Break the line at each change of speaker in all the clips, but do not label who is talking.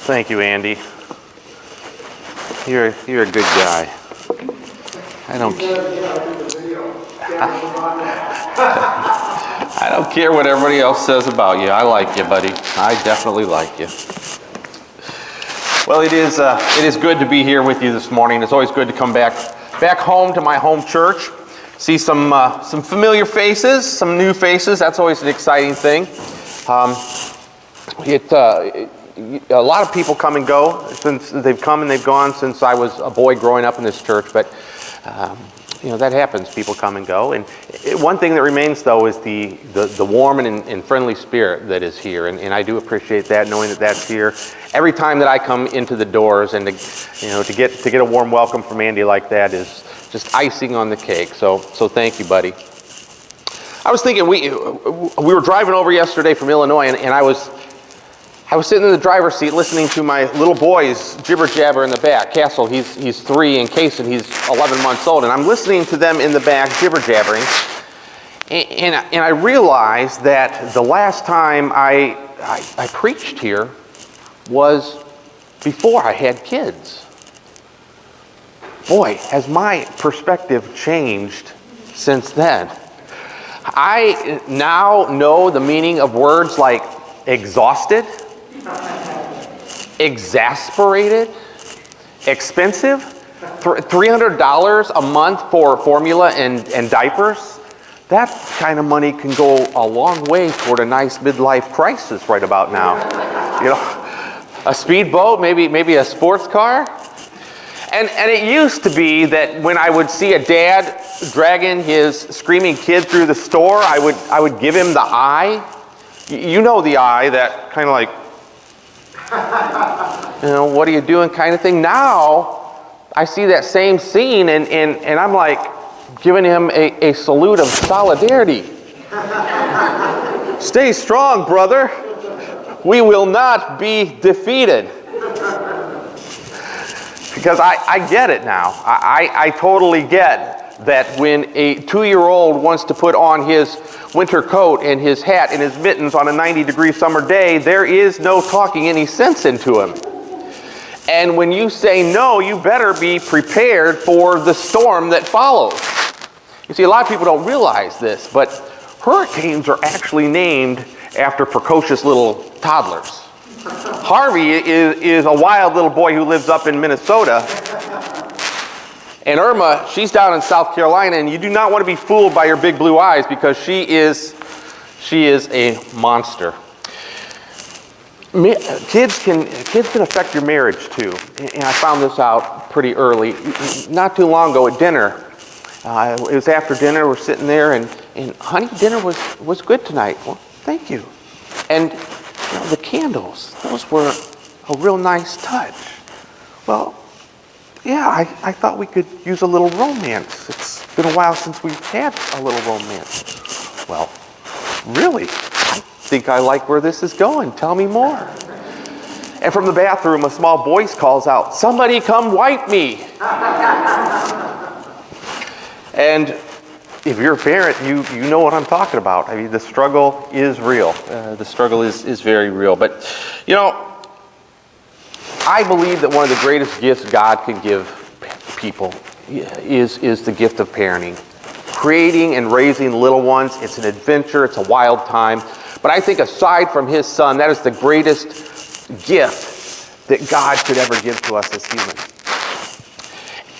Thank you, Andy. You're a good guy. I don't care what everybody else says about you. I like you, buddy. I definitely like you. Well, it is good to be here with you this morning. It's always good to come back home to my home church, see some familiar faces, some new faces. That's always an exciting thing. A lot of people come and go. Since they've come and they've gone since I was a boy growing up in this church, but that happens. People come and go, and one thing that remains though is the warm and friendly spirit that is here, and I do appreciate that, knowing that that's here every time that I come into the doors, and to get a warm welcome from Andy like that is just icing on the cake. So thank you, buddy. I was thinking we were driving over yesterday from Illinois, and I was sitting in the driver's seat listening to my little boys jibber jabber in the back. Castle, he's 3, and Kason, he's 11 months old, and I'm listening to them in the back jibber jabbering, and I realized that the last time I preached here was before I had kids. Boy, has my perspective changed since then. I now know the meaning of words like exhausted, exasperated, expensive, $300 a month for formula and diapers. That kind of money can go a long way toward a nice midlife crisis right about now. A speedboat, maybe a sports car. And it used to be that when I would see a dad dragging his screaming kid through the store, I would give him the eye. You know the eye, that kind of like, what are you doing kind of thing. Now, I see that same scene and I'm like giving him a salute of solidarity. Stay strong, brother. We will not be defeated. Because I get it now. I totally get that when a 2-year-old wants to put on his winter coat and his hat and his mittens on a 90-degree summer day, there is no talking any sense into him. And when you say no, you better be prepared for the storm that follows. You see, a lot of people don't realize this, but hurricanes are actually named after precocious little toddlers. Harvey is a wild little boy who lives up in Minnesota. And Irma, she's down in South Carolina, and you do not want to be fooled by her big blue eyes because she is a monster. Kids can affect your marriage too, and I found this out pretty early. Not too long ago at dinner, it was after dinner. We're sitting there, and honey, dinner was good tonight. Well, thank you. And the candles, those were a real nice touch. Well, yeah, I thought we could use a little romance. It's been a while since we've had a little romance. Well, really? I think I like where this is going. Tell me more. And from the bathroom, a small voice calls out, "Somebody come wipe me." And if you're a parent, you know what I'm talking about. I mean, the struggle is real. The struggle is very real. But, I believe that one of the greatest gifts God can give people is the gift of parenting. Creating and raising little ones, it's an adventure, it's a wild time. But I think aside from his son, that is the greatest gift that God could ever give to us as humans.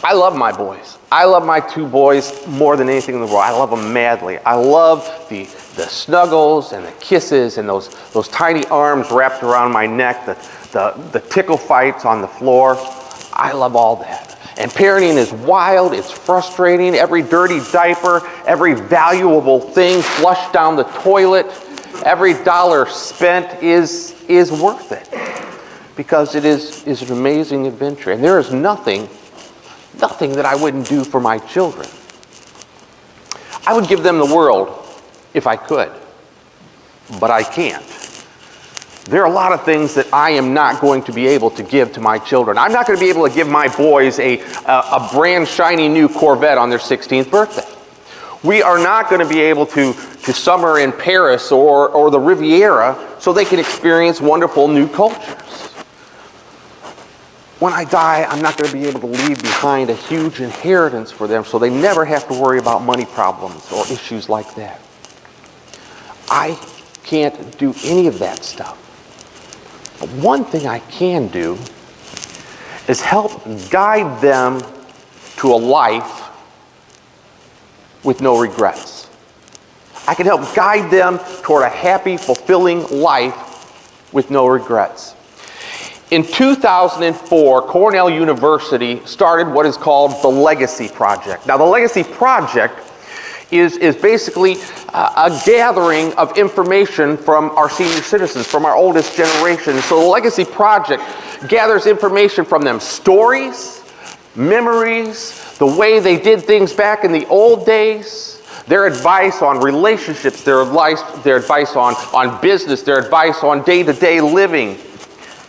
I love my boys. I love my 2 boys more than anything in the world. I love them madly. I love the snuggles and the kisses and those tiny arms wrapped around my neck, the tickle fights on the floor. I love all that. And parenting is wild, it's frustrating. Every dirty diaper, every valuable thing flushed down the toilet, every dollar spent is worth it. Because it is an amazing adventure. And there is nothing that I wouldn't do for my children. I would give them the world if I could, but I can't. There are a lot of things that I am not going to be able to give to my children. I'm not going to be able to give my boys a brand shiny new Corvette on their 16th birthday. We are not going to be able to summer in Paris or the Riviera so they can experience wonderful new cultures. when I die, I'm not going to be able to leave behind a huge inheritance for them, so they never have to worry about money problems or issues like that. I can't do any of that stuff. But one thing I can do is help guide them to a life with no regrets. I can help guide them toward a happy, fulfilling life with no regrets. In 2004, Cornell University started what is called the Legacy Project. Now, the Legacy Project is basically a gathering of information from our senior citizens, from our oldest generation. So the Legacy Project gathers information from them, stories, memories, the way they did things back in the old days, their advice on relationships, their advice on business, their advice on day-to-day living,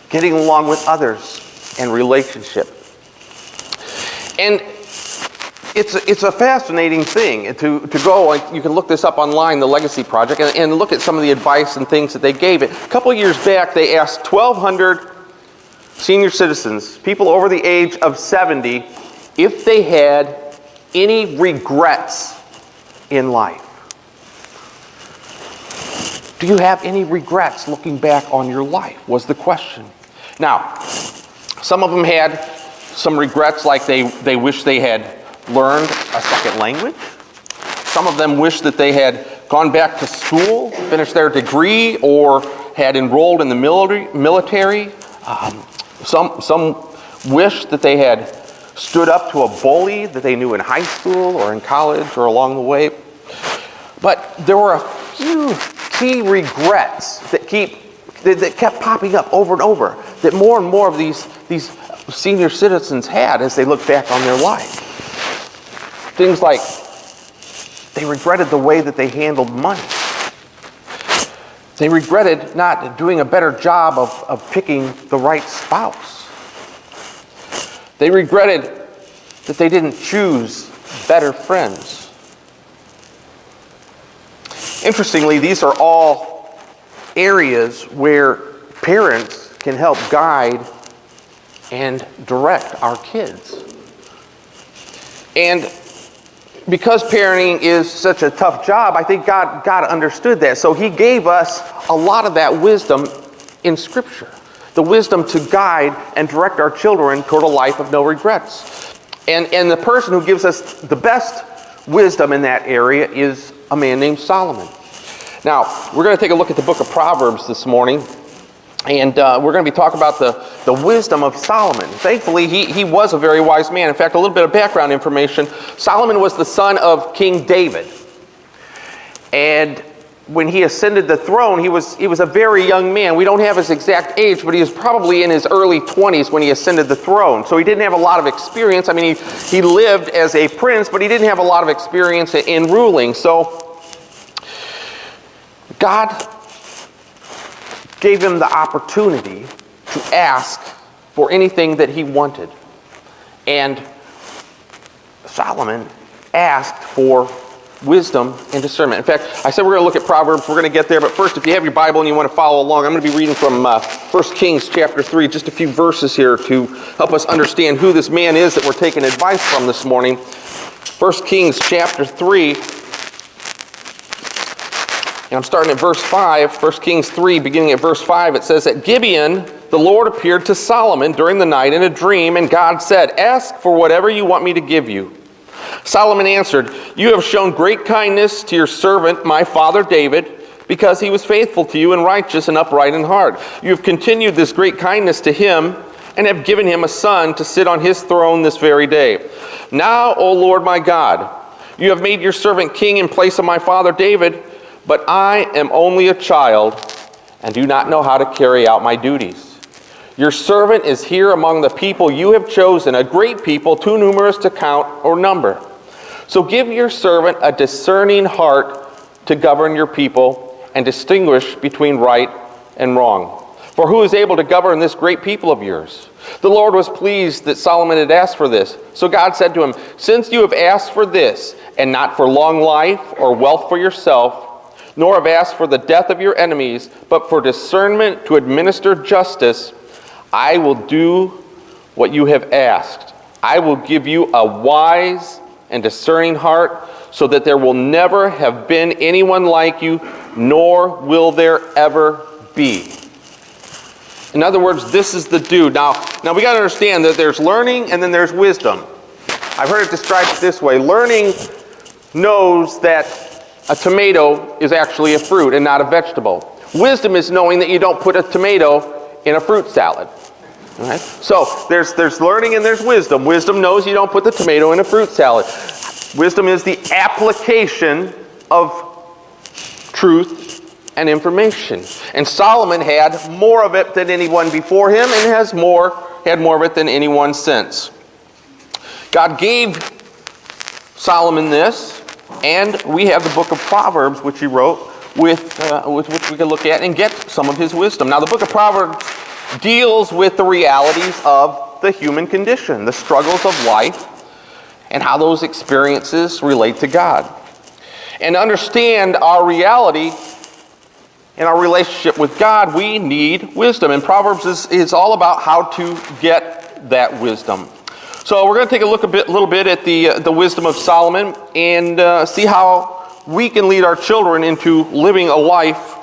getting along with others, and relationship. And it's a fascinating thing to go. You can look this up online, the Legacy Project, and look at some of the advice and things that they gave it. A couple of years back, they asked 1,200 senior citizens, people over the age of 70, if they had any regrets in life. Do you have any regrets looking back on your life, was the question. Now, some of them had some regrets, like they wish they had learned a second language. Some of them wish that they had gone back to school, finished their degree, or had enrolled in the military. Some wish that they had stood up to a bully that they knew in high school or in college or along the way. But there were a few key regrets that kept popping up over and over, that more and more of these senior citizens had as they looked back on their life. Things like they regretted the way that they handled money. They regretted not doing a better job of picking the right spouse. They regretted that they didn't choose better friends. Interestingly, these are all areas where parents can help guide and direct our kids. And because parenting is such a tough job, I think God understood that. So he gave us a lot of that wisdom in Scripture. The wisdom to guide and direct our children toward a life of no regrets. And the person who gives us the best wisdom in that area is a man named Solomon. Now, we're going to take a look at the book of Proverbs this morning. And we're going to be talking about the wisdom of Solomon. Thankfully, he was a very wise man. In fact, a little bit of background information. Solomon was the son of King David. And when he ascended the throne, he was a very young man. We don't have his exact age, but he was probably in his early 20s when he ascended the throne. So he didn't have a lot of experience. I mean, he lived as a prince, but he didn't have a lot of experience in ruling. So God gave him the opportunity to ask for anything that he wanted. And Solomon asked for wisdom and discernment. In fact, I said we're going to look at Proverbs. We're going to get there. But first, if you have your Bible and you want to follow along, I'm going to be reading from 1 Kings chapter 3, just a few verses here to help us understand who this man is that we're taking advice from this morning. 1 Kings chapter 3. And I'm starting at verse 5, 1 Kings 3, beginning at verse 5. It says, "At Gibeon, the Lord appeared to Solomon during the night in a dream, and God said, 'Ask for whatever you want me to give you.' Solomon answered, 'You have shown great kindness to your servant, my father David, because he was faithful to you and righteous and upright in heart. You have continued this great kindness to him and have given him a son to sit on his throne this very day. Now, O Lord my God, you have made your servant king in place of my father David, but I am only a child and do not know how to carry out my duties. Your servant is here among the people you have chosen, a great people, too numerous to count or number. So give your servant a discerning heart to govern your people and distinguish between right and wrong. For who is able to govern this great people of yours?' The Lord was pleased that Solomon had asked for this. So God said to him, 'Since you have asked for this, and not for long life or wealth for yourself, nor have asked for the death of your enemies, but for discernment to administer justice, I will do what you have asked. I will give you a wise and discerning heart, so that there will never have been anyone like you, nor will there ever be. In other words, this is the dude. Now we got to understand that there's learning and then there's wisdom. I've heard it described this way. Learning knows that a tomato is actually a fruit and not a vegetable. Wisdom is knowing that you don't put a tomato in a fruit salad. All right? So there's learning and there's wisdom. Wisdom knows you don't put the tomato in a fruit salad. Wisdom is the application of truth and information. And Solomon had more of it than anyone before him, and had more of it than anyone since. God gave Solomon this, and we have the book of Proverbs, which he wrote, with which we can look at and get some of his wisdom. Now, the book of Proverbs deals with the realities of the human condition, the struggles of life, and how those experiences relate to God. And to understand our reality and our relationship with God, we need wisdom. And Proverbs is all about how to get that wisdom. So we're going to take a little bit at the wisdom of Solomon and see how we can lead our children into living a life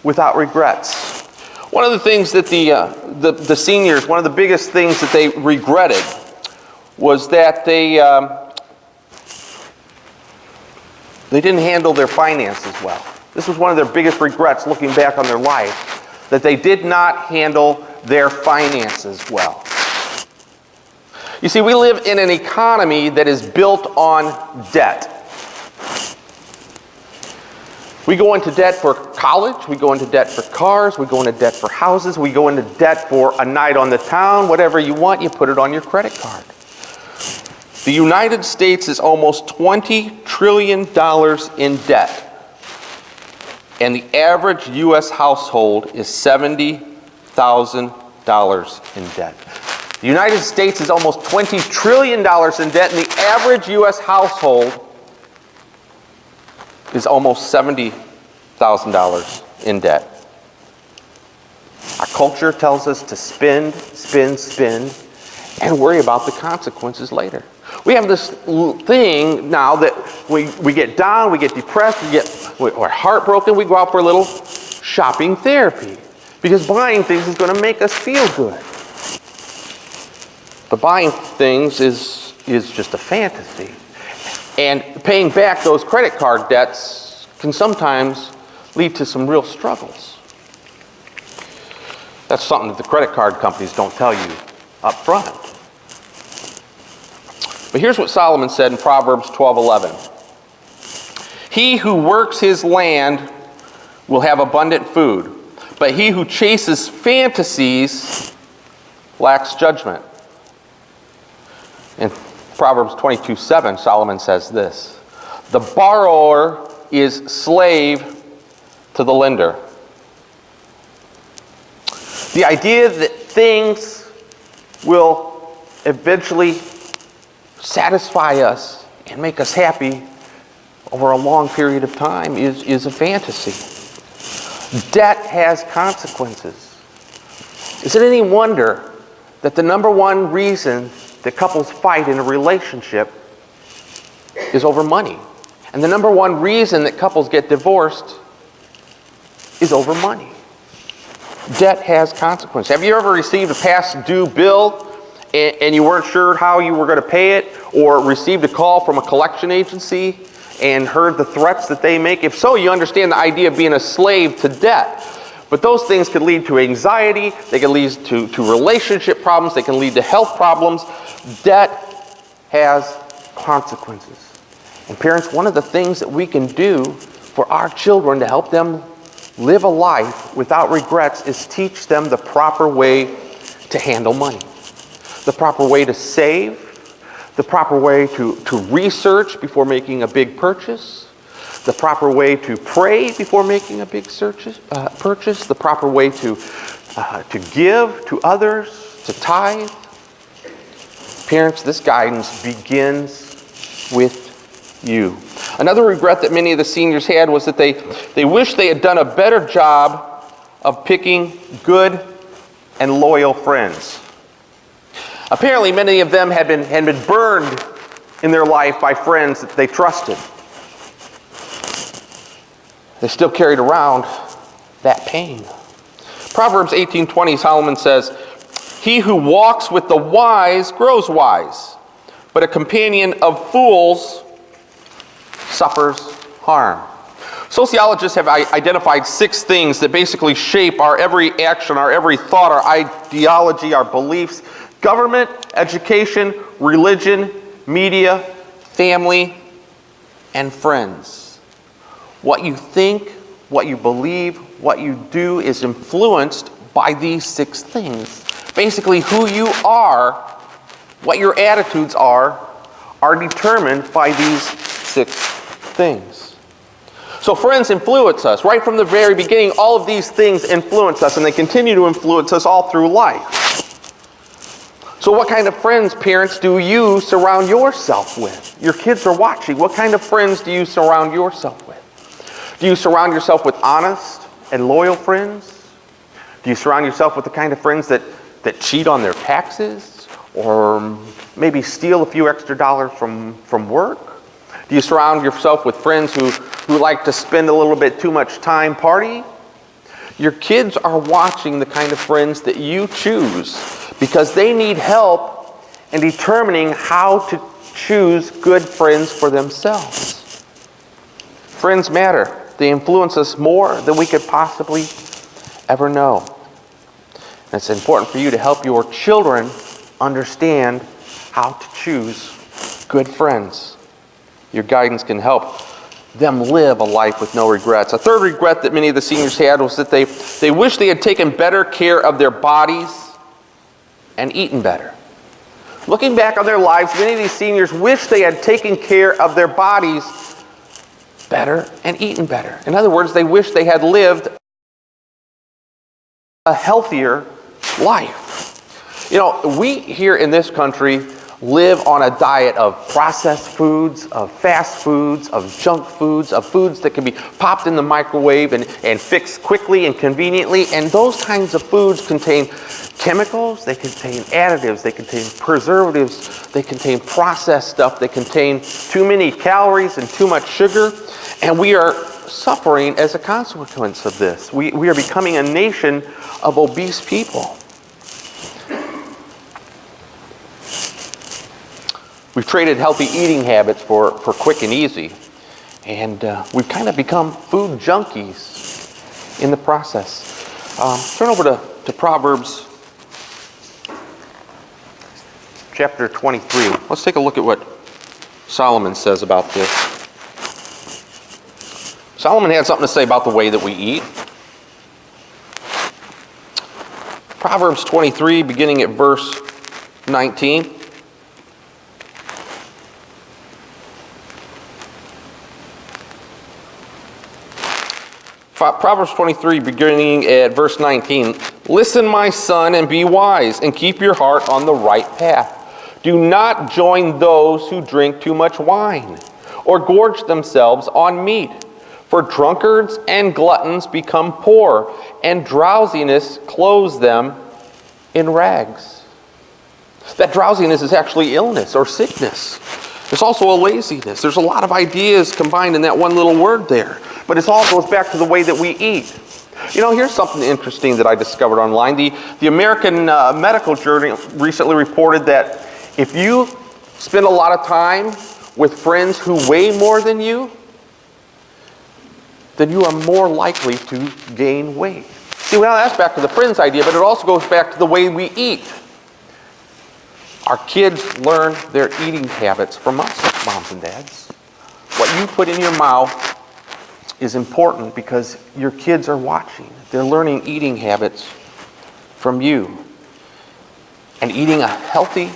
without regrets. One of the things that the seniors, one of the biggest things that they regretted was that they didn't handle their finances well. This was one of their biggest regrets looking back on their life, that they did not handle their finances well. You see, we live in an economy that is built on debt. We go into debt for college, we go into debt for cars, we go into debt for houses, we go into debt for a night on the town, whatever you want, you put it on your credit card. The United States is almost $20 trillion in debt. And the average U.S. household is $70,000 in debt. The United States is almost $20 trillion in debt, and the average U.S. household is almost $70,000 in debt. Our culture tells us to spend, and worry about the consequences later. We have this thing now that we get down, we get depressed, we're heartbroken, we go out for a little shopping therapy. Because buying things is going to make us feel good. But buying things is just a fantasy. And paying back those credit card debts can sometimes lead to some real struggles. That's something that the credit card companies don't tell you up front. But here's what Solomon said in Proverbs 12:11. He who works his land will have abundant food, but he who chases fantasies lacks judgment. In Proverbs 22:7, Solomon says this: the borrower is slave to the lender. The idea that things will eventually satisfy us and make us happy over a long period of time is a fantasy. Debt has consequences. Is it any wonder that the number one reason that couples fight in a relationship is over money? And the number one reason that couples get divorced is over money. Debt has consequences. Have you ever received a past due bill and you weren't sure how you were going to pay it, or received a call from a collection agency and heard the threats that they make? If so, you understand the idea of being a slave to debt. But those things could lead to anxiety, they can lead to relationship problems, they can lead to health problems. Debt has consequences. And parents, one of the things that we can do for our children to help them live a life without regrets is teach them the proper way to handle money. The proper way to save, the proper way to research before making a big purchase, the proper way to pray before making a big purchase, the proper way to give to others, to tithe. Parents, this guidance begins with you. Another regret that many of the seniors had was that they wished they had done a better job of picking good and loyal friends. Apparently, many of them had been burned in their life by friends that they trusted. They still carried around that pain. Proverbs 18:20, Solomon says, "He who walks with the wise grows wise, but a companion of fools suffers harm." Sociologists have identified 6 things that basically shape our every action, our every thought, our ideology, our beliefs: government, education, religion, media, family, and friends. What you think, what you believe, what you do is influenced by these 6 things. Basically, who you are, what your attitudes are determined by these 6 things. So friends influence us. Right from the very beginning, all of these things influence us, and they continue to influence us all through life. So what kind of friends, parents, do you surround yourself with? Your kids are watching. What kind of friends do you surround yourself with? Do you surround yourself with honest and loyal friends? Do you surround yourself with the kind of friends that cheat on their taxes, or maybe steal a few extra dollars from work? Do you surround yourself with friends who like to spend a little bit too much time partying? Your kids are watching the kind of friends that you choose because they need help in determining how to choose good friends for themselves. Friends matter. They influence us more than we could possibly ever know. And it's important for you to help your children understand how to choose good friends. Your guidance can help them live a life with no regrets. A third regret that many of the seniors had was that they wish they had taken better care of their bodies and eaten better. Looking back on their lives, many of these seniors wish they had taken care of their bodies better and eaten better. In other words, they wish they had lived a healthier life. You know, we here in this country live on a diet of processed foods, of fast foods, of junk foods, of foods that can be popped in the microwave and fixed quickly and conveniently. And those kinds of foods contain chemicals, they contain additives, they contain preservatives, they contain processed stuff, they contain too many calories and too much sugar. And we are suffering as a consequence of this. We are becoming a nation of obese people. We've traded healthy eating habits for quick and easy. And we've kind of become food junkies in the process. Turn over to Proverbs chapter 23. Let's take a look at what Solomon says about this. Solomon had something to say about the way that we eat. Proverbs 23, beginning at verse 19. Proverbs 23, beginning at verse 19. "Listen, my son, and be wise, and keep your heart on the right path. Do not join those who drink too much wine, or gorge themselves on meat. For drunkards and gluttons become poor, and drowsiness clothes them in rags." That drowsiness is actually illness or sickness. There's also a laziness. There's a lot of ideas combined in that one little word there. But it all goes back to the way that we eat. You know, here's something interesting that I discovered online. The American Medical Journal recently reported that if you spend a lot of time with friends who weigh more than you, then you are more likely to gain weight. See, well, that's back to the friends idea, but it also goes back to the way we eat. Our kids learn their eating habits from us, moms and dads. What you put in your mouth is important because your kids are watching. They're learning eating habits from you. And eating healthy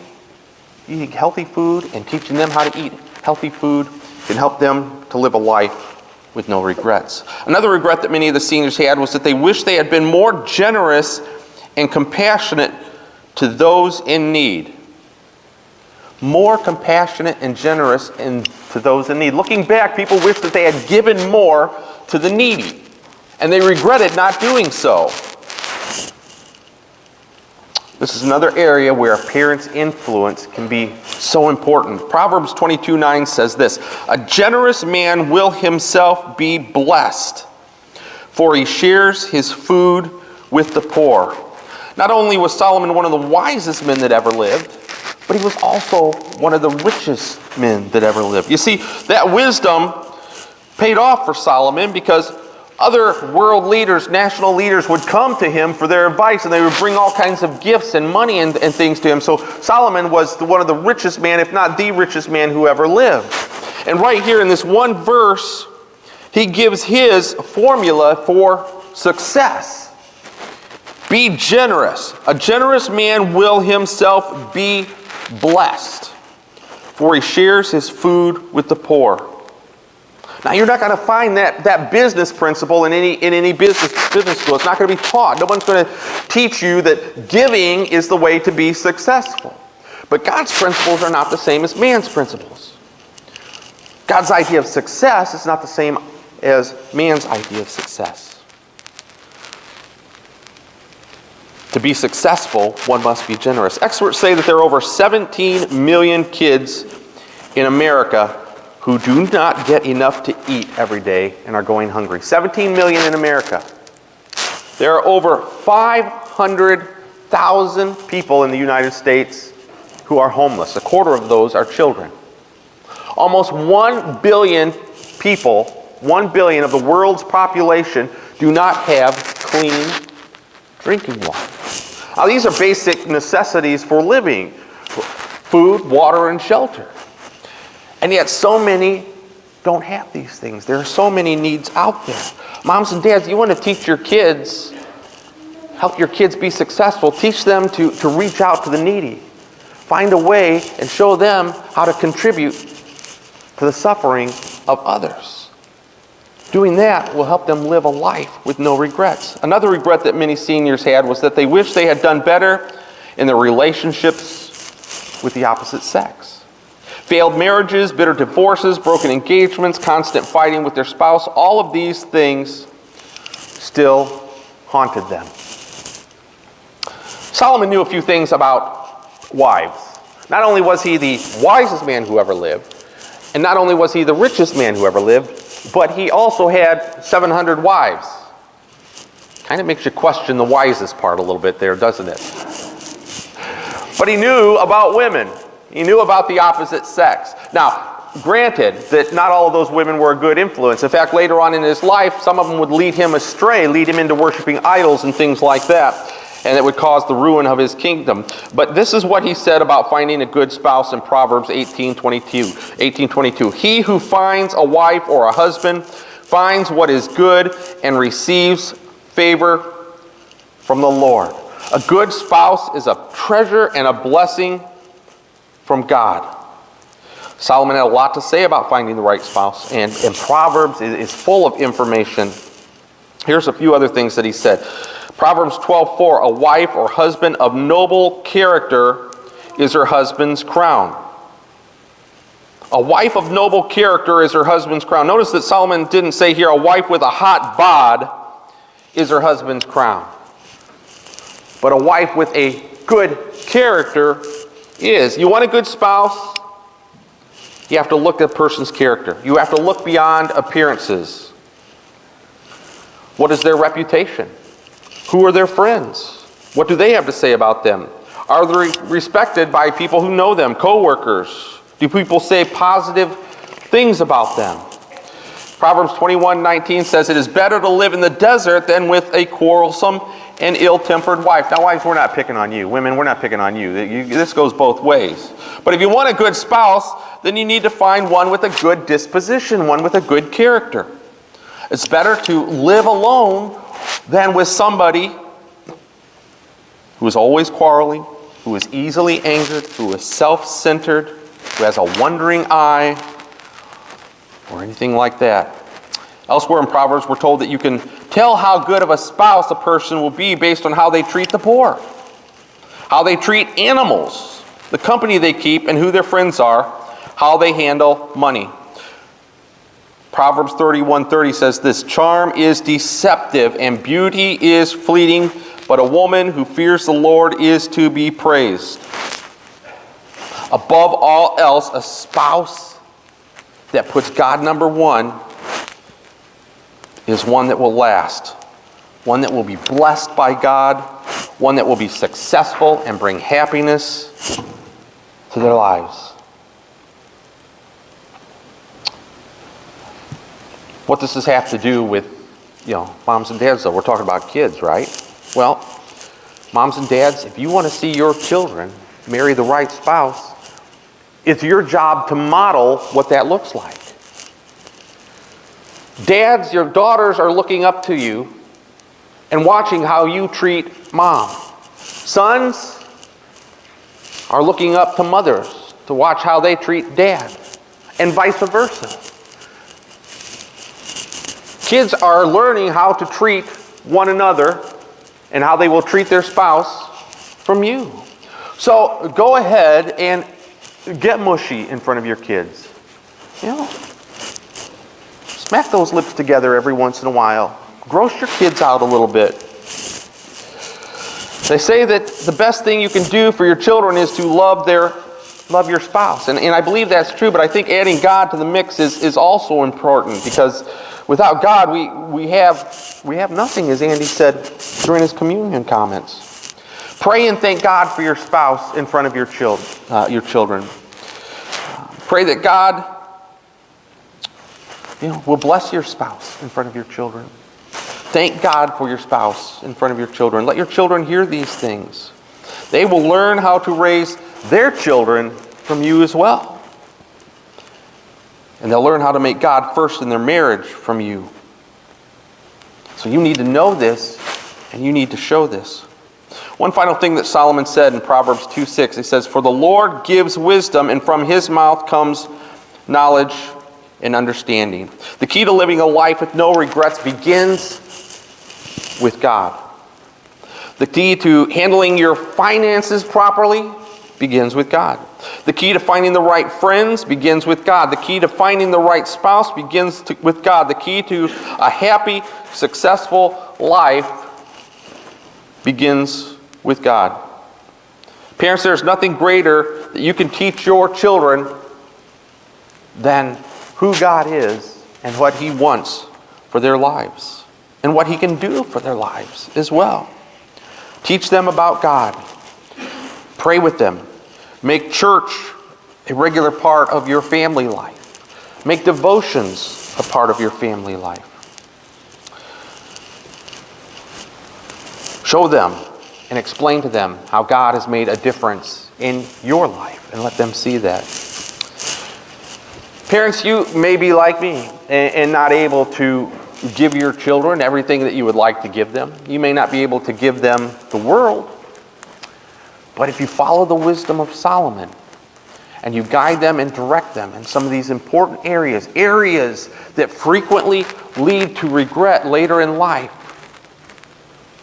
food and teaching them how to eat healthy food can help them to live a life with no regrets. Another regret that many of the seniors had was that they wished they had been more generous and compassionate to those in need. More compassionate and generous to those in need. Looking back, people wish that they had given more to the needy, and they regretted not doing so. This is another area where a parent's influence can be so important. Proverbs 22:9 says this, "A generous man will himself be blessed, for he shares his food with the poor." Not only was Solomon one of the wisest men that ever lived, but he was also one of the richest men that ever lived. You see, that wisdom paid off for Solomon because other world leaders, national leaders would come to him for their advice, and they would bring all kinds of gifts and money and things to him. So Solomon was one of the richest man, if not the richest man who ever lived. And right here in this one verse, he gives his formula for success. Be generous. A generous man will himself be blessed, for he shares his food with the poor. Now, you're not going to find that business principle in any business school. It's not going to be taught. No one's going to teach you that giving is the way to be successful. But God's principles are not the same as man's principles. God's idea of success is not the same as man's idea of success. To be successful, one must be generous. Experts say that there are over 17 million kids in America who do not get enough to eat every day and are going hungry. 17 million in America. There are over 500,000 people in the United States who are homeless. A quarter of those are children. Almost 1 billion people, 1 billion of the world's population, do not have clean drinking water. Now, these are basic necessities for living: food, water, and shelter. And yet so many don't have these things. There are so many needs out there. Moms and dads, you want to teach your kids, help your kids be successful, teach them to reach out to the needy. Find a way and show them how to contribute to the suffering of others. Doing that will help them live a life with no regrets. Another regret that many seniors had was that they wished they had done better in their relationships with the opposite sex. Failed marriages, bitter divorces, broken engagements, constant fighting with their spouse, all of these things still haunted them. Solomon knew a few things about wives. Not only was he the wisest man who ever lived, and not only was he the richest man who ever lived, but he also had 700 wives. Kind of makes you question the wisest part a little bit there, doesn't it? But he knew about women. He knew about the opposite sex. Now, granted that not all of those women were a good influence. In fact, later on in his life, some of them would lead him astray, lead him into worshiping idols and things like that. And it would cause the ruin of his kingdom. But this is what he said about finding a good spouse in Proverbs 18:22. He who finds a wife or a husband finds what is good and receives favor from the Lord. A good spouse is a treasure and a blessing from God. Solomon had a lot to say about finding the right spouse, and Proverbs is full of information. Here's a few other things that he said. Proverbs 12:4, a wife or husband of noble character is her husband's crown. A wife of noble character is her husband's crown. Notice that Solomon didn't say here a wife with a hot bod is her husband's crown. But a wife with a good character is. You want a good spouse? You have to look at a person's character. You have to look beyond appearances. What is their reputation? Who are their friends? What do they have to say about them? Are they respected by people who know them, co-workers? Do people say positive things about them? Proverbs 21:19 says, it is better to live in the desert than with a quarrelsome and ill-tempered wife. Now, wives, we're not picking on you. Women, we're not picking on you. This goes both ways. But if you want a good spouse, then you need to find one with a good disposition, one with a good character. It's better to live alone than with somebody who is always quarreling, who is easily angered, who is self-centered, who has a wandering eye, or anything like that. Elsewhere in Proverbs, we're told that you can tell how good of a spouse a person will be based on how they treat the poor, how they treat animals, the company they keep, and who their friends are, how they handle money. Proverbs 31:30 says this, charm is deceptive and beauty is fleeting, but a woman who fears the Lord is to be praised. Above all else, a spouse that puts God number one is one that will last, one that will be blessed by God, one that will be successful and bring happiness to their lives. What does this have to do with, moms and dads, though? We're talking about kids, right? Well, moms and dads, if you want to see your children marry the right spouse, it's your job to model what that looks like. Dads, your daughters are looking up to you and watching how you treat mom. Sons are looking up to mothers to watch how they treat dad, and vice versa. Kids are learning how to treat one another and how they will treat their spouse from you. So go ahead and get mushy in front of your kids. Smack those lips together every once in a while. Gross your kids out a little bit. They say that the best thing you can do for your children is to love your spouse. And I believe that's true, but I think adding God to the mix is also important, because without God, we have nothing, as Andy said during his communion comments. Pray and thank God for your spouse in front of your children. Pray that God will bless your spouse in front of your children. Thank God for your spouse in front of your children. Let your children hear these things. They will learn how to raise their children from you as well. And they'll learn how to make God first in their marriage from you. So you need to know this, and you need to show this. One final thing that Solomon said in Proverbs 2:6, he says, "For the Lord gives wisdom, and from his mouth comes knowledge and understanding." The key to living a life with no regrets begins with God. The key to handling your finances properly begins with God. The key to finding the right friends begins with God. The key to finding the right spouse begins with God. The key to a happy, successful life begins with God. Parents, there's nothing greater that you can teach your children than who God is and what He wants for their lives and what He can do for their lives as well. Teach them about God. Pray with them. Make church a regular part of your family life. Make devotions a part of your family life. Show them and explain to them how God has made a difference in your life, and let them see that. Parents, you may be like me and not able to give your children everything that you would like to give them. You may not be able to give them the world. But if you follow the wisdom of Solomon and you guide them and direct them in some of these important areas that frequently lead to regret later in life,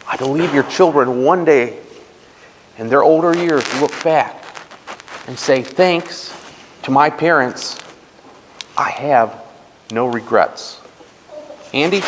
I believe your children one day in their older years look back and say, "Thanks to my parents, I have no regrets." Andy?